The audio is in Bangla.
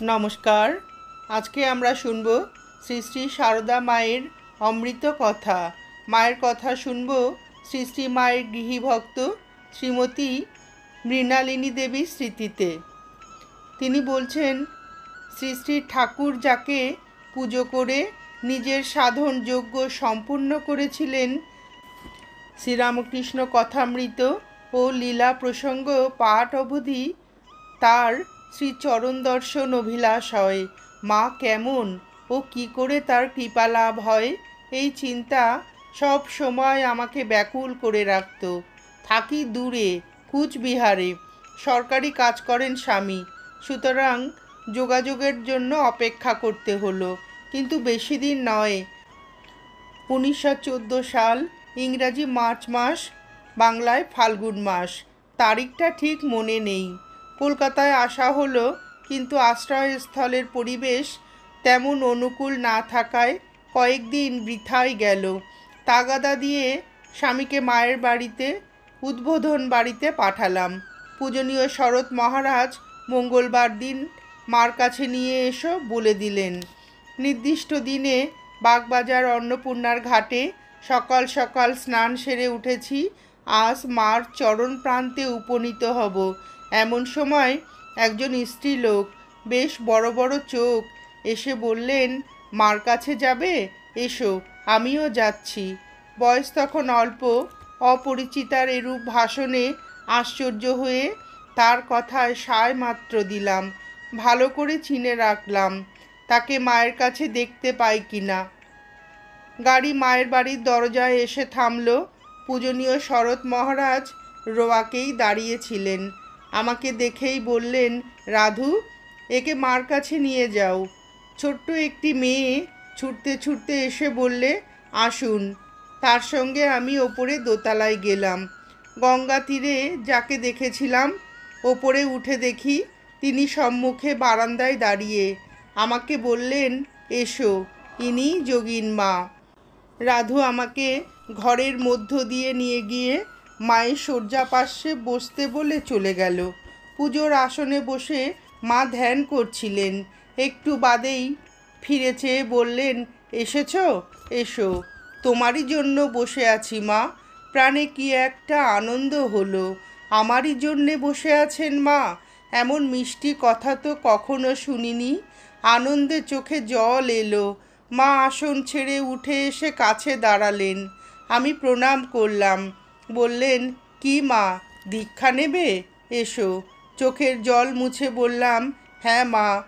নমস্কার। আজকে আমরা শুনব শ্রী শ্রী সারদা মায়ের অমৃত কথা। মায়ের কথা শুনব শ্রী শ্রী মায়ের গৃহীভক্ত শ্রীমতী মৃণালিনী দেবীর স্মৃতিতে। তিনি বলছেন, শ্রী শ্রী ঠাকুর যাকে পুজো করে নিজের সাধন যজ্ঞ সম্পূর্ণ করেছিলেন, শ্রীরামকৃষ্ণ কথামৃত ও লীলা প্রসঙ্গ পাঠ অবধি তার শ্রীচরণ দর্শন অভিলাষ হয়। মা কেমন ও কি করে তার কৃপা লাভ হয়, এই চিন্তা সব সময় আমাকে ব্যাকুল করে রাখত। থাকি দূরে, কুচবিহারে, সরকারি কাজ করেন স্বামী, সুতরাং যোগাযোগের জন্য অপেক্ষা করতে হলো। কিন্তু বেশি দিন নয়। 1914 সাল, ইংরাজি মার্চ মাস, বাংলায় ফাল্গুন মাস। তারিখটা ঠিক মনে নেই। কলকাতায় আসা হলো, কিন্তু আশ্রয়স্থলের পরিবেশ তেমন অনুকূল না থাকায় কয়েকদিন বৃথাই গেল। তাগাদা দিয়ে স্বামীকে মায়ের বাড়িতে, উদ্বোধন বাড়িতে পাঠালাম। পূজনীয় শরৎ মহারাজ মঙ্গলবার দিন মার কাছে নিয়ে এসো বলে দিলেন। নির্দিষ্ট দিনে বাগবাজার অন্নপূর্ণার ঘাটে সকাল সকাল স্নান সেরে উঠেছি। আজ মার চরণ প্রান্তে উপনীত হব। এমন সময় একজন স্ত্রীলোক, বেশ বড় বড় চোখ, এসে বললেন, মার কাছে যাবে? এসো, আমিও যাচ্ছি। বয়স তখন অল্প। অপরিচিতার এরূপ ভাষণে আশ্চর্য হয়ে তার কথায় সায় মাত্র দিলাম। ভালো করে চিনে রাখলাম তাকে মায়ের কাছে দেখতে পাই কিনা। গাড়ি মায়ের বাড়ির দরজায় এসে থামল। পূজনীয় শরৎ মহারাজ রোয়াকেই দাঁড়িয়েছিলেন। আমাকে দেখেই বললেন, রাধু, একে মার কাছে নিয়ে যাও। ছোট্ট একটি মেয়ে ছুটতে ছুটতে এসে বললে, আসুন। তার সঙ্গে আমি ওপরে দোতলায় গেলাম। গঙ্গা তীরে যাকে দেখেছিলাম, ওপরে উঠে দেখি তিনি সম্মুখে বারান্দায় দাঁড়িয়ে। আমাকে বললেন, এসো, ইনিই যোগীন মা। রাধু আমাকে ঘরের মধ্য দিয়ে নিয়ে গিয়ে মায়ের শয্যাপার্শ্বে বসতে বলে চলে গেল। পুজোর আসনে বসে মা ধ্যান করছিলেন। একটু বাদেই ফিরে চেয়ে বললেন, এসেছো? এসো, তোমারই জন্য বসে আছি মা। প্রাণে কি একটা আনন্দ হলো। আমারই জন্যে বসে আছেন মা? এমন মিষ্টি কথা তো কখনো শুনিনি। আনন্দে চোখে জল এলো। মা আসন ছেড়ে উঠে এসে কাছে দাঁড়ালেন। আমি প্রণাম করলাম। বললেন, কি মা, দীক্ষা নেবে? এসো। চোখের জল মুছে বললাম, হ্যাঁ মা,